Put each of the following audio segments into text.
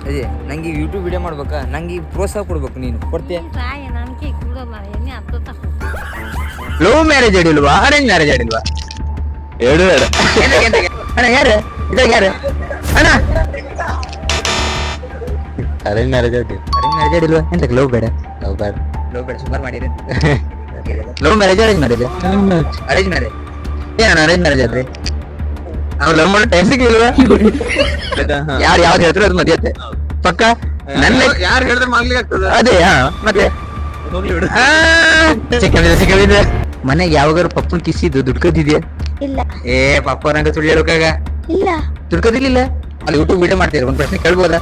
ಅದೇ ನಂಗೆ YouTube video ಮಾಡ್ಬೇಕಾ, ನಂಗೆ ಪ್ರೋತ್ಸಾಹ ಕೊಡ್ಬೇಕು, ನೀನು ಕೊಡ್ತೀಯ? ಲವ್ ಮ್ಯಾರೇಜ್ ಆಡಿಲ್ವಾ, ಅರೇಂಜ್ ಮ್ಯಾರೇಜ್ ಆಡಿಲ್ವಾ? ಎರಡು ಅಣ್ಣ. ಯಾರು ಇದಾಗ ಯಾರು ಅಣ್ಣ? ಅರೇಂಜ್ ಮ್ಯಾರೇಜ್ ಆಡಿಲ್ವಾ? ಎಂತ ಲವ್ ಬೇಡ, ಲವ್ ಬೇಡ, ಲವ್ ಬೇಡ, ಸುಮಾರು ಮಾಡಿರಿ. Love marriage arrange marriage? Arrange marriage. ಏನ ಅರೇಂಜ್ ಮ್ಯಾರೇಜ್ ಆದ್ರೆ ಅವ್ರು ಲವ್ ಮಾಡೋ ಟೈಮ್ ಸಿಗ್ಲಿಲ್ವಾ? ಯಾರು ಯಾವ್ದು ಹೇಳ್ತಾರೆ ಅದು ಮದ್ಯತೆ ಪಕ್ಕ. ನನ್ನ ಯಾರು ಹೇಳಿದ್ರೆ ಮಾಡ್ಲಿಕ್ಕೆ ಆಗ್ತದೆ. ಅದೇ ಮತ್ತೆ ಸಿಕ್ಕವಿದೆ. ಮನೆಗೆ ಯಾವಾಗಾರು ಪಪ್ಪನ್ ಕಿಸಿದ್ದು ದುಡ್ಡು ಕದ್ದಿದ್ಯಾ? ಇಲ್ಲ. ಏ ಪಪ್ಪ ನಂಗೆ ಸುಳ್ಳು ಹೇಳೋಕಾಗ ಇಲ್ಲ, ದುಡ್ಡು ಕದಿಲಿಲ್ಲ. ಅಲ್ಲಿ ಯೂಟ್ಯೂಬ್ ವಿಡಿಯೋ ಮಾಡ್ತೀರ, ಒಂದ್ ಪ್ರಶ್ನೆ ಕೇಳ್ಬೋದಾ?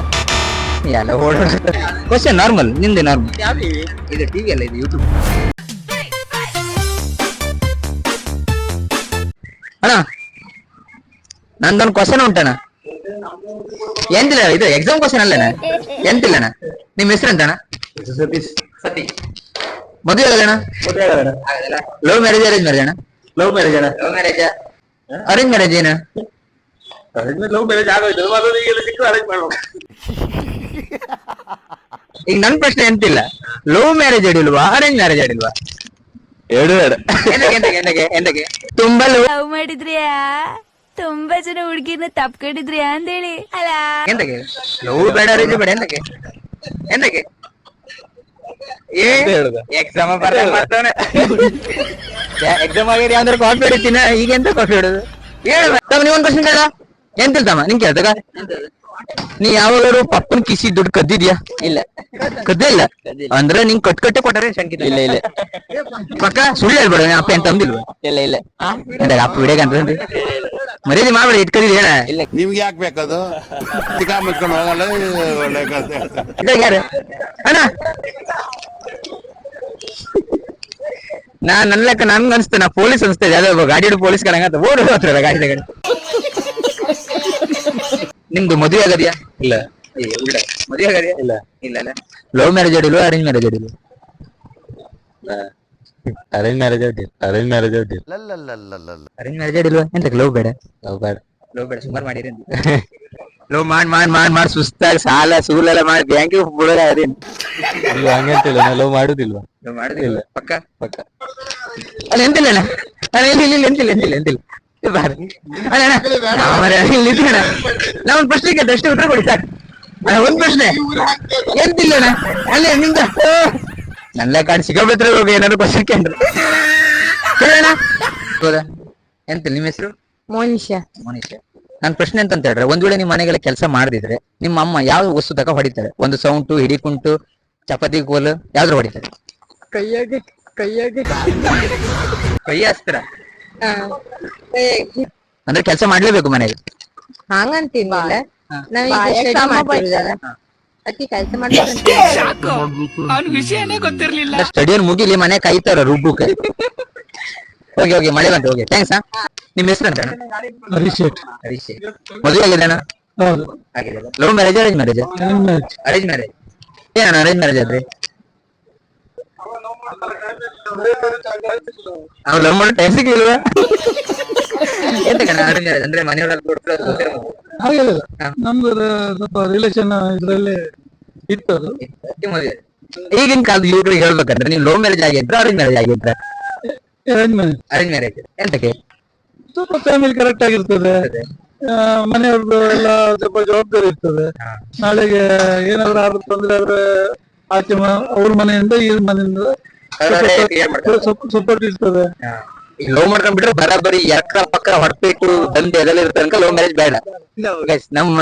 ಎಲ್ಲ ಓಡೋಣ. ಕ್ವಶನ್ ನಾರ್ಮಲ್, ನಿಂದೆ ನಾರ್ಮಲ್. ಇದು ಟಿವಿ ಅಲ್ಲ, ಇದು ಯೂಟ್ಯೂಬ್. ಅಣ್ಣ ನಂದೊಂದು ಕ್ವಶನ್ ಉಂಟಣ್ಣ. ಎಂತಿಲ್ಲ, ಇದು ಎಕ್ಸಾಮ್ ಕ್ವಶನ್ ಅಲ್ಲಣ್ಣ, ಎಂತಿಲ್ಲಣ್ಣ. ನಿಮ್ ಹೆಸರು ಎಂತಣ್ಣ? ಸತೀಶ್. ಮದುವೆ ಆಗಲ್ಲಣ್ಣ? ಲವ್ ಮ್ಯಾರೇಜ್ ಅರೇಂಜ್ ಮ್ಯಾರೇಜ್ ಅಣ್ಣ? ಲವ್ ಮ್ಯಾರೇಜ್ ಅಣ್ಣ. Love marriage. ಅರೇಂಜ್ ಮ್ಯಾರೇಜ್ ಏನ? ಲವ್ ಮ್ಯಾರೇಜ್ ಆಗೋಯ್ತು, ಅರೇಂಜ್ ಮಾಡ್ಬೇಕು. ಈಗ ನನ್ ಪ್ರಶ್ನೆ ಎಂತಿಲ್ಲ, ಲವ್ ಮ್ಯಾರೇಜ್ ಆಡಿಲ್ವಾ, ಅರೇಂಜ್ ಮ್ಯಾರೇಜ್ ಆಡಿಲ್ವಾ? ಎರಡು ಎಂತಕ್ಕೆ ತುಂಬಾ ಲವ್ ಮಾಡಿದ್ರಿಯಾ? ತುಂಬಾ ಜನ ಹುಡುಗಿನ ತಪ್ಕೊಂಡಿದ್ರಿಯಾ ಅಂದೇಳಿ ಅಲ್ಲ. ಎಂತಕ್ಕೆ ಲವ್ ಬೇಡ, ಅರೇಂಜ್ ಬೇಡ, ಎಂತಕ್ಕೆ ಎಂತಕ್ಕೆ? ಎಕ್ಸಾಮ್ ಬರ್ತಾನೆ, ಎಕ್ಸಾಮ್ ಆಗಿ ಅಂದ್ರೆ ಕಾಫಿ ಹೊಡಿತೀನ, ಈಗ ಎಂತ ಕಾಫಿ ಹೊಡೋದು? ಹೇಳ ನೀವೊಂದ್ ಕ್ವಶನ್ ಕೇಳ. ಎಂತಿಲ್ತಮ್ಮ ನಿಂಗೆ ಕೇಳ್ದಾಗ, ನೀ ಯಾವಾಗಾರು ಪಪ್ಪನ್ ಕಿಸಿ ದುಡ್ಡು ಕದ್ದಿದ್ಯಾ? ಇಲ್ಲ, ಕದ್ದೇ ಇಲ್ಲ ಅಂದ್ರೆ ನಿಂಗ್ ಕಟ್ಟೆ ಕೊಟ್ಟಾರೆ ಶಂಕಿತ? ಇಲ್ಲ ಇಲ್ಲ ಪಕ್ಕ ಸುಳ್ಳು ಹೇಳ್ಬೇಡ. ಅಪ್ಪ ಎಂತ ಅಂದಿಲ್ವಾ? ಇಲ್ಲ ಇಲ್ಲ ಅಪ್ಪ ವಿಡಿಯೋಗ ಅಂತ ಮರ್ಯಾದೆ ಮಾಡ್ಬೇಡ, ಇಟ್ಕದಿದ್ ಹೇಳ. ಇಲ್ಲ ನಿಮ್ಗೆ ಯಾಕೆ ಬೇಕದು? ಮುಚ್ಕೊಂಡು ಹೋಗಲ್ಲ. ಒಳ್ಳೆ ಇದಾಗ ಯಾರು ಅಣ್ಣ? ನನ್ನ ಲೆಕ್ಕ ನನ್ಗೆ ಅನ್ಸ್ತೇ, ನಾ ಪೊಲೀಸ್ ಅನ್ಸ್ತೇನೆ. ಯಾವ್ದೋ ಗಾಡಿ ಪೊಲೀಸ್ ಕಣಂಗಂತ ಓಡೋದು ಹತ್ರ ಗಾಡಿ ತಗೊಂಡು. ನಿಮ್ದು ಮದುವೆ ಆಗದ್ಯಾ? ಇಲ್ಲ. ಮದುವೆ ಆಗದ್ಯಾ? ಇಲ್ಲ. ಇಲ್ಲ ಅಲ್ಲ. ಲವ್ ಮ್ಯಾರೇಜ್ ಆಡಿಲ್ವಾ, ಅರೇಂಜ್ ಮ್ಯಾರೇಜ್ ಆಡಿಲ್ವಾ? ಅರೇಂಜ್ ಮ್ಯಾರೇಜ್ ಆಡಿಲ್ಲ. ಅರೇಂಜ್ ಮ್ಯಾರೇಜ್ ಆಡಿಲ್ಲ. ಅರೇಂಜ್ ಮ್ಯಾರೇಜ್ ಆಡಿಲ್ವಾ? ಎಂತಕ್ಕೆ ಲವ್ ಬೇಡ? ಲವ್ ಬೇಡ. ಲವ್ ಬೇಡ, ಸುಮಾರು ಮಾಡಿರಿ. ಲವ್ ಮಾಡಿ ಸುಸ್ತಾಗಿ ಸಾಲ ಸೂಲೆಲ್ಲ ಮಾಡಿ ಬ್ಯಾಂಕಿಗೆ ಬಿಡೋದ ಅದೇನು? ಇಲ್ಲ ಹಂಗಂತಿಲ್ಲ, ನಾ ಲವ್ ಮಾಡುದಿಲ್ವಾ? ಲವ್ ಮಾಡುದಿಲ್ಲ ಪಕ್ಕ ಪಕ್ಕ. ಅಲ್ಲ ಎಂತಿಲ್ಲ ಅಣ್ಣ, ಎಂತಿಲ್ಲ ನಾ ಒಂದ್ ಪ್ರಶ್ನೆ ಕೇಳ್ತ ಅಷ್ಟೇ, ಉತ್ತರ ಕೊಡಿ ಸಾಕು. ಒಂದ್ ಪ್ರಶ್ನೆ ಎಂತಿಲ್ಲ ಅಣ್ಣ. ಅಲ್ಲೇ ನಿಮ್ದ ನನ್ನ ಕಾಡ್ ಸಿಗಬೇತ್ರ ಹೋಗಿ ಏನಾದ್ರು ಕ್ವಶನ್ ಕೇಳ್ರು ಕೇಳೋಣ. ಹೌದಾ? ಎಂತಿಲ್ಲ. ನಿಮ್ಮ ಹೆಸರು? ಮೋನಿಶಾ. ನನ್ ಪ್ರಶ್ನೆ ಅಂತ ಹೇಳ್ರೆ, ಒಂದ್ ವೇಳೆ ನಿಮ್ ಮನೆಗೆಲ್ಲ ಕೆಲಸ ಮಾಡದಿದ್ರೆ ನಿಮ್ಮ ಅಮ್ಮ ಯಾವ ವಸ್ತು ತಕ ಹೊಡಿತಾರೆ? ಒಂದು ಸೌಂಟು, ಹಿಡಿಕುಂಟು, ಚಪಾತಿ ಕೋಲು, ಯಾವ್ದ್ರ ಹೊಡಿತಾರೆ? ಕೈ ಹಸ್ತ್ರ ಅಂದ್ರೆ ಕೆಲಸ ಮಾಡ್ಲೇಬೇಕು ಮನೆಗೆ? ಹಂಗಂತೀನಿಲ್ಲ, ಸ್ಟಡಿಯನ್ನು ಮುಗಿಲಿ, ಮನೆ ಕಾಯ್ತಾರ ರುಬ್ಬುಕ್ಕೆ. ಹೋಗಿ ಮಳೆ ಬಂತು, ಹೋಗಿ ಥ್ಯಾಂಕ್ಸ್. ನಿಮ್ ಹೆಸರು ಅಂತ? ಹರೀಶ್. ಮದುವೆ ಆಗಿದೆ ಅಣ್ಣ? ಹೌದು. ಆಗಿದೆ. Love marriage arrange marriage? Arrange marriage. ಏನಣ್ಣ ಅರೇಂಜ್ ಮ್ಯಾರೇಜ್ ಆದ್ರೆ ಅವ್ರು ಲವ್ ಮಾಡೋ ಟೈಮ್ ಸಿಗ್ಲಿಲ್ವಾ? ಎಂತ ಕಣ ಅರೇಂಜ್ ಮ್ಯಾರೇಜ್ ಅಂದ್ರೆ ಮನೆಯೊಳಗೆ ಹಾಗೆಲ್ಲ ನಮ್ದು ಸ್ವಲ್ಪ ರಿಲೇಷನ್ ಇದ್ರಲ್ಲಿ ಇತ್ತು ಅದು. ಮದುವೆ ಈಗಿನ ಕಾಲದ ಯುವಕರಿಗೆ ಹೇಳ್ಬೇಕಂದ್ರೆ, ನೀವು ಲವ್ ಮ್ಯಾರೇಜ್ ಆಗಿದ್ರ ಅರೇಂಜ್ ಮ್ಯಾರೇಜ್ ಆಗಿದ್ರ? Arrange marriage. Arrange marriage. ಎಂತಕ್ಕೆ? ಸ್ವಲ್ಪ ಫ್ಯಾಮಿಲಿ ಕರೆಕ್ಟ್ ಆಗಿರ್ತದೆ, ಮನೆಯವ್ರದ್ದು ಎಲ್ಲ ಸ್ವಲ್ಪ ಜವಾಬ್ದಾರಿ ಇರ್ತದೆ. ನಾಳೆಗೆ ಏನಾದ್ರು ಆದ್ರೂ ತೊಂದ್ರೆ ಆದ್ರೆ ಆಚೆ ಅವ್ರ ಮನೆಯಿಂದ ಈ ಮನೆಯಿಂದ ಸಪೋರ್ಟ್ ಇರ್ತದೆ. ಲವ್ ಮಾಡ್ಕೊಂಡ್ ಬಿಟ್ರೆ ಬರಾಬರಿ ಎಕ್ಕ ಪಕ್ಕ ಹೊಡ್ಬೇಕು ದಂಧೆ ಅದೆಲ್ಲ ಇರ್ತ ಲವ್ ಮ್ಯಾರೇಜ್ ಬೇಡ. ನಮ್ಮ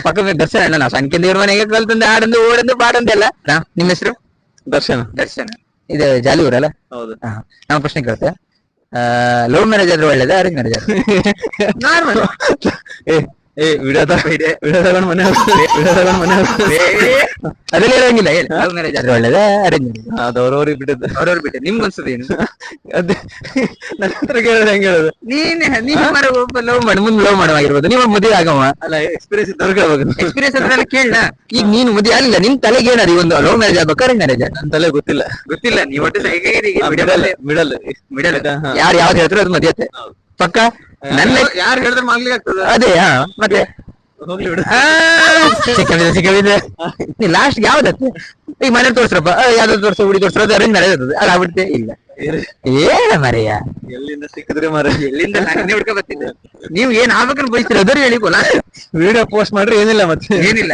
ಪಕ್ಕ ದರ್ಶನ ಅಣ್ಣ, ನಾವು ಸಂಖ್ಯೆ ಇವ್ರ ಮನೆಗೆ ಕಲ್ತಂದು ಆಡಂದು ಓಡಂದು ಬಾಡಂದೆಲ್ಲ. ನಿಮ್ಮ ಹೆಸರು? ದರ್ಶನ. ಇದು ಜಾಲಿ ಊರಲ್ಲ? ಹೌದು. ನಮ್ಮ ಪ್ರಶ್ನೆ ಕೇಳ್ತೆ, ಲವ್ ಮ್ಯಾರೇಜ್ ಆದ್ರೆ ಒಳ್ಳೇದಾ, ಅರೇಂಜ್ ಮ್ಯಾರೇಜ್ ಆದ್ರೆ? ನಾರ್ಮಲ್. ವಿಡಿಯೋ ತಗೊಂಡು ಮನೆ ಅದೆಲ್ಲ ಇರಂಗಿಲ್ಲ. ಲವ್ ಮ್ಯಾರೇಜ್ ಆದ್ರೆ ಒಳ್ಳೇದಾ, ಅರೇಂಜ್ ಮ್ಯಾರೇಜ್? ಅವ್ರವ್ರಿಗೆ ಬಿಟ್ಟದ್ದು. ಅವ್ರವ್ರು ಬಿಟ್ಟೆ. ನಿಮ್ಗೆ ಅನ್ಸದ ಏನು? ಅದೇ ನನ್ನ ಹತ್ರ ಕೇಳಿದ್ರೆ ಹೆಂಗ್ ಹೇಳೋದು? ಒಬ್ಬ ಲವ್ ಮಾಡಿ ಮುಂದೆ ಲವ್ ಮಾಡುವಾಗಿರ್ಬೋದು, ನೀವು ಮದುವೆ ಆಗವ ಅಲ್ಲ, ಎಕ್ಸ್ಪೀರಿಯನ್ಸ್ ಇದ್ದವ್ರಿಗೆ ಎಕ್ಸ್ಪೀರಿಯನ್ಸ್ ಅದ್ರಲ್ಲಿ ಕೇಳ. ಈಗ ನೀನು ಮದುವೆ ಅಲ್ಲ, ನಿನ್ ತಲೆಗೆ ಏನಾದ್ರು ಒಂದು ಲವ್ ಮ್ಯಾರೇಜ್ ಆಗ್ಬೇಕು, ಅರೇಂಜ್ ಮ್ಯಾರೇಜ್? ನನ್ನ ತಲೆ ಗೊತ್ತಿಲ್ಲ. ನೀವು ಒಟ್ಟು ಮಿಡಲ್ ಯಾರು ಯಾವ್ದು ಹೇಳ್ತಾರೆ ಅದು ಮದ್ಯತೆ ಪಕ್ಕ. ನನ್ನ ಯಾರು ಹೇಳಿದ್ರೆ ಮಾಡ್ಲಿಕ್ಕೆ ಆಗ್ತದೆ? ಅದೇ ಮತ್ತೆ ಹೋಗ್ಲಿ ಬಿಡು. ಸಿಕ್ಕಬಿದ್ದೆ ನೀ ಲಾಸ್ಟ್ ಯಾವ್ದತ್ತೆ ಈಗ ಮನೆ ತೋರ್ಸ್ರಪ್ಪ ಯಾವ್ದು ತೋರ್ಸೋ ಹುಡಿ ತೋರ್ಸೋ ಅದು ಅರೇಂಜ್ ಮ್ಯಾರೇಜ್ ಅದು ಆಗ್ಬಿಡುತ್ತೆ ಇಲ್ಲ ಏನ ಮರೆಯ ಎಲ್ಲಿಂದ ಸಿಕ್ಕಿದ್ರೆ ಮಾರ ಎಲ್ಲಿಂದ ನಾನೇ ಹುಡ್ಕ ಬರ್ತಿದ್ದೆ ನೀವು ಏನ್ ಆಗ್ಬೇಕಂತ ಬಯಸ್ತೀರ ಅದ್ರ ಹೇಳಿಕೋಲ್ಲ ವಿಡಿಯೋ ಪೋಸ್ಟ್ ಮಾಡ್ರಿ ಏನಿಲ್ಲ ಮತ್ತೆ ಏನಿಲ್ಲ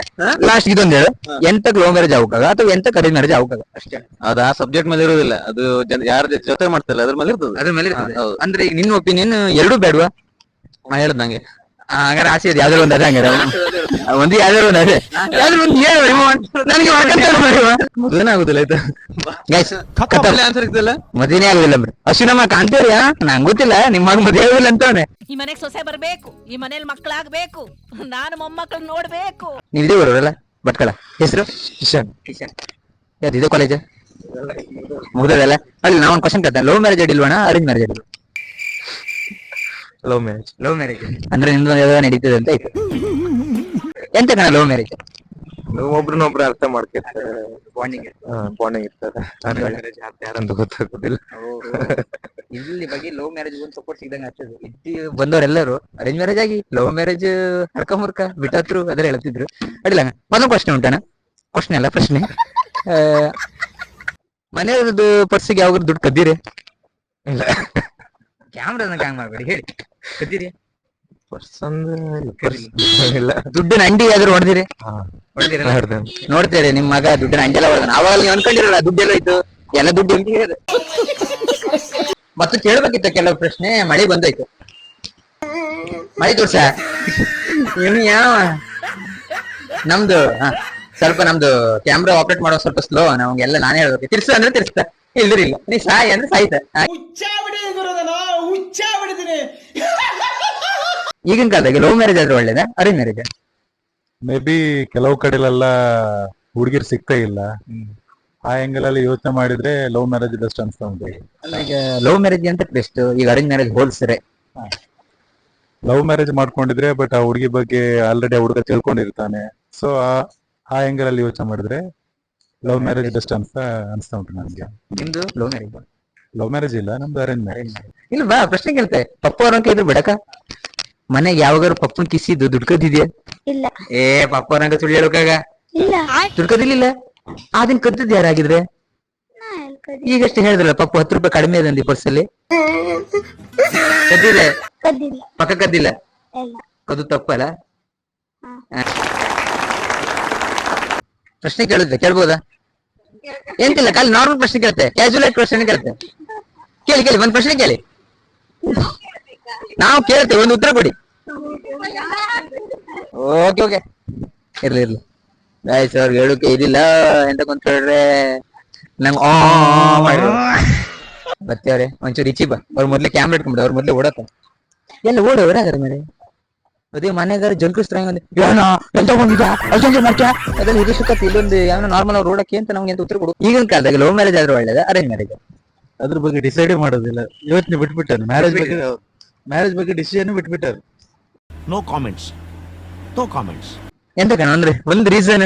ಲಾಸ್ಟ್ ಇದೊಂದು ಹೇಳು ಎಂತಕ್ ಲವ್ ಮ್ಯಾರೇಜ್ ಆಗ್ಬೇಕಾಗ ಅಥವಾ ಎಂತಕ್ ಅರೇಂಜ್ ಮ್ಯಾರೇಜ್ ಆಗ್ಬೇಕಾಗ ಅಷ್ಟೇ ಅದು ಆ ಸಬ್ಜೆಕ್ಟ್ ಮೇಲೆ ಇರೋದಿಲ್ಲ, ಅದು ಯಾರ ಜೊತೆ ಮಾಡ್ತಾರಲ್ಲ ಅದ್ರ ಮೇಲೆ ಇರ್ತದೆ. ಅದ್ರ ಮೇಲೆ ಇರ್ತದೆ. ಅಂದ್ರೆ ಈಗ ನಿನ್ನ ಒಪಿನಿಯನ್ ಎರಡೂ ಬೇಡವಾ ಹೇಳ್ದ ನಂಗೆ ಹಂಗಾರೆ ಆಸೆ ಇದೆ ಯಾವ್ದಾರು ಒಂದು ಅದೇ ಹಂಗಾರೆ ಒಂದು ಯಾವ್ದಾರು ಒಂದು ಅದೇ ಯಾವ್ದಾರು ಒಂದು ಹೇಳು ನನಗೆ ಮದುವೆನೇ ಆಗುದಿಲ್ಲ ಆಯ್ತಾ ಗೈಸ್ ಆನ್ಸರ್ ಇದ್ದಲ್ಲ ಮದುವೆನೇ ಆಗುದಿಲ್ಲ ಬಿಡು ಅಶ್ವಿನಮ್ಮ ಕಾಣ್ತೀರಿಯಾ ನಂಗೆ ಗೊತ್ತಿಲ್ಲ ನಿಮ್ಮ ಮಗ ಮದುವೆ ಆಗುದಿಲ್ಲ ಅಂತವನೆ ಈ ಮನೆಗ್ ಸೊಸೆ ಬರ್ಬೇಕು, ಈ ಮನೇಲಿ ಮಕ್ಕಳಾಗ್ಬೇಕು, ನಾನು ಮೊಮ್ಮಕ್ಕಳು ನೋಡ್ಬೇಕು. ನೀವು ಇದೇ ಬರೋರಲ್ಲ ಭಟ್ಕಳ ಹೆಸರು ಕಿಶನ್ ಕಿಶನ್ ಯಾವ್ದು ಇದೇ ಕಾಲೇಜ್ ಮುಗ್ದದಲ್ಲ ಅಲ್ಲಿ ನಾ ಒಂದು ಕ್ವಶನ್ ಕೇಳ್ತೇನೆ ಲವ್ ಮ್ಯಾರೇಜ್ ಅಡಿಲ್ವಣ ಅರೇಂಜ್ ಮ್ಯಾರೇಜ್ ಅಡಿಲ್ವ ಲವ್ ಮ್ಯಾರೇಜ್ ಲವ್ ಮ್ಯಾರೇಜ್ ಅಂದ್ರೆ ನಿಮ್ದು ಯಾವ್ದಾರ ನಡೀತದೆ ಅಂತ ಆಯ್ತು ಎಂತ ಕಣ ಲವ್ ಮ್ಯಾರೇಜ್ ಒಬ್ರನ್ನೊಬ್ರು ಅರ್ಥ ಮಾಡ್ಕೊತಾರೆ, ಬಾಂಡಿಂಗ್ ಬಾಂಡಿಂಗ್ ಇರ್ತದೆ. ಯಾರಂತ ಗೊತ್ತಾಗೋದಿಲ್ಲ. ಇಲ್ಲಿ ಬಗ್ಗೆ ಲವ್ ಮ್ಯಾರೇಜ್ ಒಂದು ಸಪೋರ್ಟ್ ಸಿಗ್ದಂಗ ಆಗ್ತದೆ ಇದ್ದಿ ಬಂದವರೆಲ್ಲರೂ ಅರೇಂಜ್ ಮ್ಯಾರೇಜ್ ಆಗಿ ಲವ್ ಮ್ಯಾರೇಜ್ ಹರ್ಕ ಮುರ್ಕ ಬಿಟ್ಟತ್ರು ಅದ್ರ ಹೇಳ್ತಿದ್ರು ಅಡಿಲ್ಲ ಮತ್ತೊಂದು ಕ್ವಶನ್ ಉಂಟಾನ ಕ್ವಶನ್ ಅಲ್ಲ ಪ್ರಶ್ನೆ ಮನೆಯವ್ರದ್ದು ಪರ್ಸಿಗೆ ಯಾವಾಗ ದುಡ್ಡು ಕದ್ದೀರಿ ಇಲ್ಲ ಕ್ಯಾಮ್ರಾನ ಹ್ಯಾಂಗ್ ಮಾಡ್ಬೇಡಿ ಹೇಳಿ ಕದ್ದೀರಿ ಇಲ್ಲ ದುಡ್ಡಿನ ಅಂಡಿ ಯಾವ್ದಾರು ಹೊಡೆದಿರಿ ಹೊಡ್ದೆ. ನೋಡ್ತೀರಿ ನಿಮ್ ಮಗ ದುಡ್ಡಿನ ಅಂಡೆಲ್ಲ ಹೊಡೆದ ಅವಾಗ ನೀವು ಅನ್ಕೊಂಡಿರಲ್ಲ ದುಡ್ಡೆಲ್ಲ ಇತ್ತು ಎಲ್ಲ ದುಡ್ಡು ಅಂತ ಹೇಳಿದೆ ಮತ್ತು ಕೇಳ್ಬೇಕಿತ್ತು ಕೆಲವು ಪ್ರಶ್ನೆ ಮಳೆ ಬಂದೋಯ್ತು ಮಳೆ ತೋರ್ಸ ಇವನು ಯಾವ ನಮ್ದು ಸ್ವಲ್ಪ ನಮ್ದು ಕ್ಯಾಮ್ರಾ ಆಪರೇಟ್ ಮಾಡೋ ಸ್ವಲ್ಪ ಸ್ಲೋ ನಮ್ಗೆಲ್ಲ ನಾನೇ ಹೇಳ್ಬೇಕು ತಿರ್ಸ ಅಂದ್ರೆ ತಿರ್ಸ್ತಾ ಇಲ್ದಿರಿಲ್ಲ ನೀ ಸಾಯಿ ಅಂದ್ರೆ ಸಾಯ್ತ ಈಗಿನ ಕಾಲದಾಗ ಲವ್ ಮ್ಯಾರೇಜ್ ಆದ್ರೆ ಒಳ್ಳೇದ ಅರೇಂಜ್ ಮ್ಯಾರೇಜ್ ಮೇ ಬಿ ಕೆಲವು ಕಡೆಲೆಲ್ಲ ಹುಡುಗಿರ್ ಸಿಗ್ತಾ ಇಲ್ಲ, ಆ ಆಂಗಲ್ ಅಲ್ಲಿ ಯೋಚನೆ ಮಾಡಿದ್ರೆ ಲವ್ ಮ್ಯಾರೇಜ್ ಬೆಸ್ಟ್ ಅನ್ಸ್ತಾ ಉಂಟು. ಈಗ ಲವ್ ಮ್ಯಾರೇಜ್ ಅಂತ ಬೆಸ್ಟ್ ಈಗ ಅರೇಂಜ್ ಮ್ಯಾರೇಜ್ ಹೋಲ್ಸ್ರೆ ಲವ್ ಮ್ಯಾರೇಜ್ ಮಾಡ್ಕೊಂಡಿದ್ರೆ ಬಟ್ ಆ ಹುಡುಗಿ ಬಗ್ಗೆ ಆಲ್ರೆಡಿ ಆ ಹುಡುಗ ತಿಳ್ಕೊಂಡಿರ್ತಾನೆ, ಸೊ ಆ ಆಂಗಲ್ ಅಲ್ಲಿ ಯೋಚನೆ ಮಾಡಿದ್ರೆ ಲವ್ ಮ್ಯಾರೇಜ್ ಬೆಸ್ಟ್ ಅನ್ಸ್ತಾ ಉಂಟು ನನಗೆ. ನಿಮ್ದು ಲವ್ ಮ್ಯಾರೇಜ್ ಲವ್ ಮ್ಯಾರೇಜ್ ಇಲ್ಲ, ನಮ್ದು ಅರೇಂಜ್ ಮ್ಯಾರೇಜ್. ಇಲ್ಲ ಬಾ ಪ್ರಶ್ನೆ ಕೇಳ್ತೆ ಪಪ್ಪ ಅವ್ರಂಕ ಇದ್ರು ಬಿಡಕ ಮನೆಗೆ ಯಾವಾಗಾರು ಪಪ್ಪನ್ ಕಿಸಿದ್ದು ದುಡ್ಕದಿದ್ಯಾ ಇಲ್ಲ ಏ ಪಪ್ಪ ಅವ್ರಂಕ ಸುಳ್ಳು ಹೇಳೋಕಾಗ ಇಲ್ಲ ದುಡ್ಕದಿಲ್ಲ ಆದಿನ ಕದ್ದದ್ ಯಾರಾಗಿದ್ರೆ ಈಗಷ್ಟೇ ಹೇಳಿದ್ರಲ್ಲ ಪಪ್ಪ 10 ರೂಪಾಯಿ ಕಡಿಮೆ ಅದಂದಿ ಪರ್ಸಲ್ಲಿ ಕದ್ದಿಲ್ಲ ಕದ್ದಿಲ್ಲ ಪಕ್ಕ ಕದ್ದಿಲ್ಲ ಇಲ್ಲ ಅದು ತಪ್ಪಲ್ಲ ಪ್ರಶ್ನೆ ಕೇಳಿದ್ರೆ ಕೇಳ್ಬೋದಾ ಎಂತಿಲ್ಲ ಖಾಲಿ ನಾರ್ಮಲ್ ಪ್ರಶ್ನೆ ಕೇಳ್ತೆ ಕ್ಯಾಶುವಲ್ ಆಗಿ ಪ್ರಶ್ನೆ ಕೇಳ್ತೆ ಕೇಳಿ ಕೇಳಿ ಒಂದ್ ಪ್ರಶ್ನೆ ಕೇಳಿ ನಾವು ಕೇಳ್ತೇವೆ ಒಂದು ಉತ್ತರ ಕೊಡಿ ಓಕೆ ಓಕೆ ಇರ್ಲಿ ಇರ್ಲಿ ಆಯ್ತು ಅವ್ರಿಗೆ ಹೇಳೋಕೆ ಇದಿಲ್ಲ ಎಂತ ಕೊಂತ ಹೇಳಿದ್ರೆ ನಂಗೆ ಬರ್ತೇವ್ರೆ ಒಂಚೂರು ಇಚ್ಚಿ ಬಾ ಅವ್ರ ಮೊದ್ಲೇ ಕ್ಯಾಮ್ರಾ ಇಟ್ಕೊಂಡ್ಬಿಡ ಅವ್ರ ಮೊದ್ಲೇ ಓಡತ್ತ ಎಲ್ಲ ಓಡೋರ ಅದ್ರ ಮೇಲೆ ಅದೇ ಮನೆಗಾರ ಜಂಕರಿಸ್ತಾರ ಎಂತ ಬಂದಿದ್ದ ಅಷ್ಟೊಂದು ಮಾಡ್ತಾ ಅದ್ರಲ್ಲಿ ಇದು ಸುತ್ತ ಇಲ್ಲೊಂದು ಯಾವ ನಾರ್ಮಲ್ ಅವ್ರು ಓಡಕ್ಕೆ ಅಂತ ನಮ್ಗೆ ಎಂತ ಉತ್ತರ ಕೊಡು ಈಗಿನ ಕಾಲದಾಗ ಲವ್ ಮ್ಯಾರೇಜ್ ಆದ್ರೆ ಒಳ್ಳೇದ ಅರೇಂಜ್ ಮ್ಯಾರೇಜ್ ಅದ್ರ ಬಗ್ಗೆ ಡಿಸೈಡ್ ಮಾಡೋದಿಲ್ಲ, ಯೋಚನೆ ಬಿಟ್ಬಿಟ್ಟಾರೆ. ಮ್ಯಾರೇಜ್ ಬಗ್ಗೆ ಡಿಸಿಷನ್ ಬಿಟ್ಬಿಟ್ಟಾರೆ. No comments, no comments. ಎಂತ ಕಣ ಅಂದ್ರೆ ಒಂದು ರೀಸನ್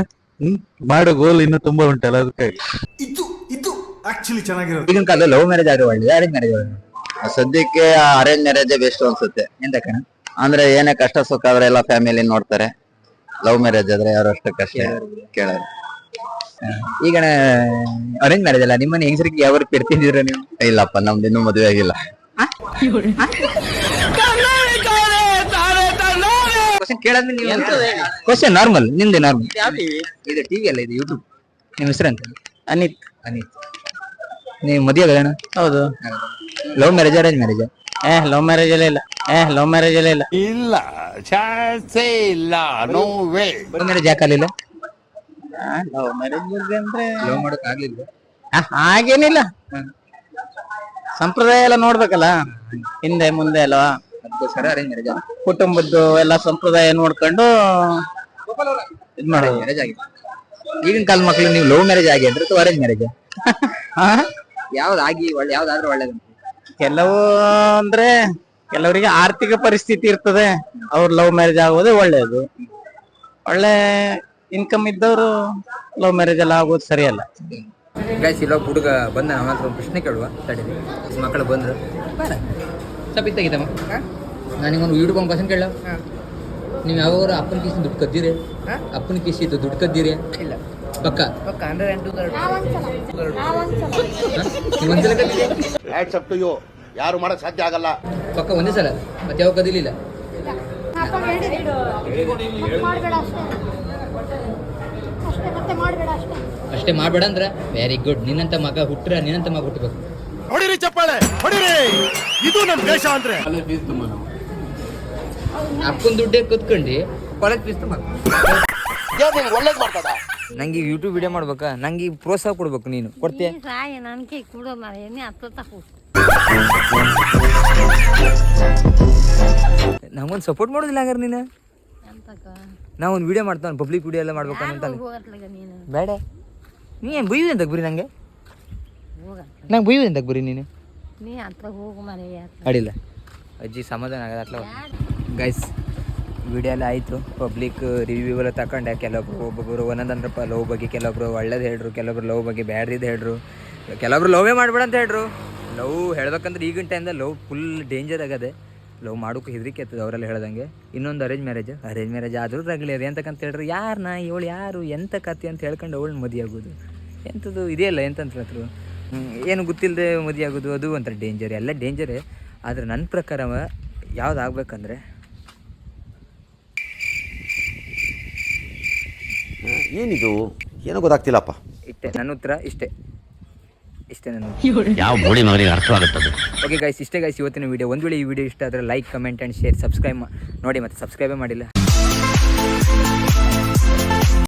ಮಾಡೋ ಗೋಲ್ ಇನ್ನು ತುಂಬಾ ಉಂಟಲ್ಲ ಅದಕ್ಕಾಗಿ. ಈಗಿನ ಕಾಲದಲ್ಲಿ ಲವ್ ಮ್ಯಾರೇಜ್ ಆದ್ರೆ ಒಳ್ಳೇದ ಅರೇಂಜ್ ಮ್ಯಾರೇಜ್ ಒಳ್ಳೇದ ಸದ್ಯಕ್ಕೆ ಅರೇಂಜ್ ಮ್ಯಾರೇಜ್ ಬೆಸ್ಟ್ ಅನ್ಸುತ್ತೆ. ಎಂತ ಕಣ ಅಂದ್ರೆ ಏನೇ ಕಷ್ಟ ಸುಖ ಅವರೆಲ್ಲ ಫ್ಯಾಮಿಲಿ ನೋಡ್ತಾರೆ. ಲವ್ ಮ್ಯಾರೇಜ್ ಆದ್ರೆ ಯಾರು ಅಷ್ಟು ಕಷ್ಟ ಕೇಳೋರು. ಈಗ ಅರೇಂಜ್ ಮ್ಯಾರೇಜ್ ಅಲ್ಲ ನಿಮ್ಮನ್ನ ಹೆಂಗಸರಿಗೆ ಯಾವ ಪೆಡ್ತಿದ್ದೀರ ನೀವು ಇಲ್ಲಪ್ಪ ನಮ್ದು ಇನ್ನೂ ಮದುವೆ ಆಗಿಲ್ಲ. ಕ್ವಶನ್ ನಾರ್ಮಲ್ ನಿಂದೆ ನಾರ್ಮಲ್ ಇದು ಟಿವಿ ಅಲ್ಲ ಇದು ಯೂಟ್ಯೂಬ್ ನಿಮ್ಮ ಹೆಸರು ಅಂತ ಅನಿತ್ ಅನಿತ್ ನೀವು ಮದುವೆ ಆಗಲ್ಲ ಹೌದು. Love marriage arrange marriage love marriage ಎಲ್ಲ ಇಲ್ಲ, ಲವ್ ಮ್ಯಾರೇಜ್ ಎಲ್ಲ ಇಲ್ಲ. ಇಲ್ಲ, ಚಾನ್ಸೇ ಇಲ್ಲ, ನೋ ವೇ. ಲವ್ ಮ್ಯಾರೇಜ್ ಯಾಕಾಗಲಿಲ್ಲ ಲವ್ ಮ್ಯಾರೇಜ್ ಅಂದ್ರೆ ಲವ್ ಮಾಡೋಕ್ ಆಗ್ಲಿಲ್ಲ ಹಾಗೇನಿಲ್ಲ, ಸಂಪ್ರದಾಯ ಎಲ್ಲ ನೋಡ್ಬೇಕಲ್ಲ ಹಿಂದೆ ಮುಂದೆ ಅಲ್ವಾ, ಅದಕ್ಕೋಸ್ಕರ ಅರೇಂಜ್ ಮ್ಯಾರೇಜ್ ಕುಟುಂಬದ್ದು ಎಲ್ಲ ಸಂಪ್ರದಾಯ ನೋಡ್ಕೊಂಡು ಇದ್ ಮಾಡೋದು. ಮ್ಯಾರೇಜ್ ಆಗಿದೆ ಈಗಿನ ಕಾಲ ಮಕ್ಳು ನೀವು ಲವ್ ಮ್ಯಾರೇಜ್ ಆಗಿ ಅಂದ್ರೆ ಅಥವಾ ಅರೇಂಜ್ ಮ್ಯಾರೇಜ್ ಯಾವ್ದಾಗಿ ಒಳ್ಳೆ ಯಾವ್ದಾದ್ರೆ ಒಳ್ಳೇದು ಕೆಲವು ಅಂದ್ರೆ ಕೆಲವರಿಗೆ ಆರ್ಥಿಕ ಪರಿಸ್ಥಿತಿ ಇರ್ತದೆ, ಅವ್ರು ಲವ್ ಮ್ಯಾರೇಜ್ ಆಗೋದೇ ಒಳ್ಳೇದು. ಒಳ್ಳೆ ಇನ್ಕಮ್ ಇದ್ದವರು ಲವ್ ಮ್ಯಾರೇಜ್ ಎಲ್ಲ ಆಗೋದು ಸರಿಯಲ್ಲ. ಗೈಸ್ ಇಲ್ಲೊಬ್ಬ ಹುಡುಗ ಬಂದ ನಮ್ಮ ಹತ್ರ ಒಂದು ಪ್ರಶ್ನೆ ಕೇಳುವ ತಡೀರಿ ಮಕ್ಕಳು ಬಂದ್ರು ಸ್ವಲ್ಪ ಇತ್ತಾಗಿದ್ದಮ್ಮ ನನಗೊಂದು ಯೂಟ್ಯೂಬ್ ಒಂದು ಕ್ವಶನ್ ಕೇಳ ನೀವು ಯಾವಾಗ ಅಪ್ಪನ ಕಿಸಿ ದುಡ್ಡು ಕದ್ದೀರಿ? ಅಪ್ಪನ ಕಿಸಿ ದುಡ್ಡು ಕದ್ದೀರಿ? ಇಲ್ಲ. ಪಕ್ಕ ನೀವು ಒಂದ್ಸಲ ಕದ್ದೀರಿ? Hats up to you. ಯಾರು ಮಾಡಕ್ ಸಾಧ್ಯ ಆಗಲ್ಲ. ಪಕ್ಕ ಒಂದೇ ಸಲ ಮತ್ತೆ ಯಾವ ಕದಿಲಿಲ್ಲ? ಅಷ್ಟೇ ಮಾಡಬೇಡ ಅಂದ್ರ ವೆರಿ ಗುಡ್. ನಿನ್ನಂತ ಮಗ ಹುಟ್ಟಬೇಕು. ಹೊಡಿರಿ ಚಪ್ಪಾಳೆ ಹೊಡಿರಿ. ಇದು ನಮ್ ದೇಶ ಅಂದ್ರೆ. ಅಪ್ಪನ ದುಡ್ಡೇ ಕುತ್ಕೊಂಡು ಕಾಲೇಜ್ ಫೀಸ್ ಒಳ್ಳೇದ್ ಮಾಡ್ತದ. ನಂಗೆ ಯೂಟ್ಯೂಬ್ ವಿಡಿಯೋ ಮಾಡ್ಬೇಕಾ? ನಂಗೆ ಪ್ರೋತ್ಸಾಹ ಕೊಡ್ಬೇಕು. ನೀನು ಕೊಡ್ತೀಯ? ನಮಗೊಂದು ಸಪೋರ್ಟ್ ಮಾಡೋದಿಲ್ಲ ಹಂಗಾರೆ ನೀನು? ನಾ ಒಂದು ವಿಡಿಯೋ ಮಾಡ್ತಾನೆ, ಪಬ್ಲಿಕ್ ವಿಡಿಯೋ ಎಲ್ಲ ಮಾಡ್ಬೇಕು ಅಂತ. ಬೇಡ, ನೀ ಏನು ಬೈಯುವುದು ಅಂತ ಬರೀ ನಂಗೆ ಬೈಯುವುದು ಅಂತ ಬರೀ ನೀನು ಅಡಿಲ್ಲ. ಅಜ್ಜಿ ಸಮಾಧಾನ ಆಗದ ಗೈಸ್. ವಿಡಿಯೋ ಎಲ್ಲ ಆಯಿತು, ಪಬ್ಲಿಕ್ ರಿವ್ಯೂ ಎಲ್ಲ ತಗೊಂಡೆ. ಒಬ್ಬೊಬ್ಬರು ಒಂದೊಂದಪ್ಪ ಲವ್ ಬಗ್ಗೆ, ಕೆಲವೊಬ್ರು ಒಳ್ಳೇದು ಹೇಳ್ರು, ಕೆಲವೊಬ್ರು ಲವ್ ಬಗ್ಗೆ ಬ್ಯಾಡ್ದಿದ್ದು ಹೇಳ್ರು, ಕೆಲವೊಬ್ರು ಲವೇ ಮಾಡ್ಬೇಡ ಅಂತ ಹೇಳ್ರು. ಲವ್ ಹೇಳ್ಬೇಕಂದ್ರೆ ಈಗಿನ ಟೈಮ್ದಾಗ ಲವ್ ಫುಲ್ ಡೇಂಜರ್ ಆಗದೆ. ಲವ್ ಮಾಡೋಕೆ ಹೆದರಿಕೆ ಆಗ್ತದೆ ಅವರೆಲ್ಲ ಹೇಳ್ದಂಗೆ. ಇನ್ನೊಂದು ಅರೇಂಜ್ ಮ್ಯಾರೇಜ್ ಆದರೂ ರಗಲಿ ಅದು ಎಂತಕ್ಕಂತ ಹೇಳ್ರಿ, ಯಾರನ್ನ ಇವಳು ಯಾರು ಎಂತ ಕತೆ ಅಂತ ಹೇಳ್ಕೊಂಡು ಅವಳು ಮದುವೆ ಆಗೋದು ಎಂಥದ್ದು ಇದೆಯಲ್ಲ. ಎಂತಂತ ಹೇಳ್ತರು, ಏನು ಗೊತ್ತಿಲ್ಲದೆ ಮದುವೆ ಆಗೋದು ಅದು ಒಂಥರ ಡೇಂಜರ್. ಎಲ್ಲ ಡೇಂಜರೇ. ಆದರೆ ನನ್ನ ಪ್ರಕಾರ ಯಾವ್ದು ಆಗ್ಬೇಕಂದ್ರೆ ಏನಿದು ಏನೋ ಗೊತ್ತಾಗ್ತಿಲ್ಲಪ್ಪ. ಇಷ್ಟೇ ನನ್ನ ಉತ್ತರ. ಇಷ್ಟೇ ನನ್ನ ಯಾವ ಬೋಳಿ ಮಗನಿಗೆ ಅರ್ಥವಾಗುತ್ತದೆ. ಓಕೆ ಗೈಸ್, ಇಷ್ಟೇ ಗೈಸ್ ಇವತ್ತಿನ ವಿಡಿಯೋ. ಒಂದು ವೇಳೆ ಈ ವಿಡಿಯೋ ಇಷ್ಟ ಆದರೆ like, comment and share, subscribe ನೋಡಿ. ಮತ್ತೆ ಸಬ್ಸ್ಕ್ರೈಬೇ ಮಾಡಿಲ್ಲ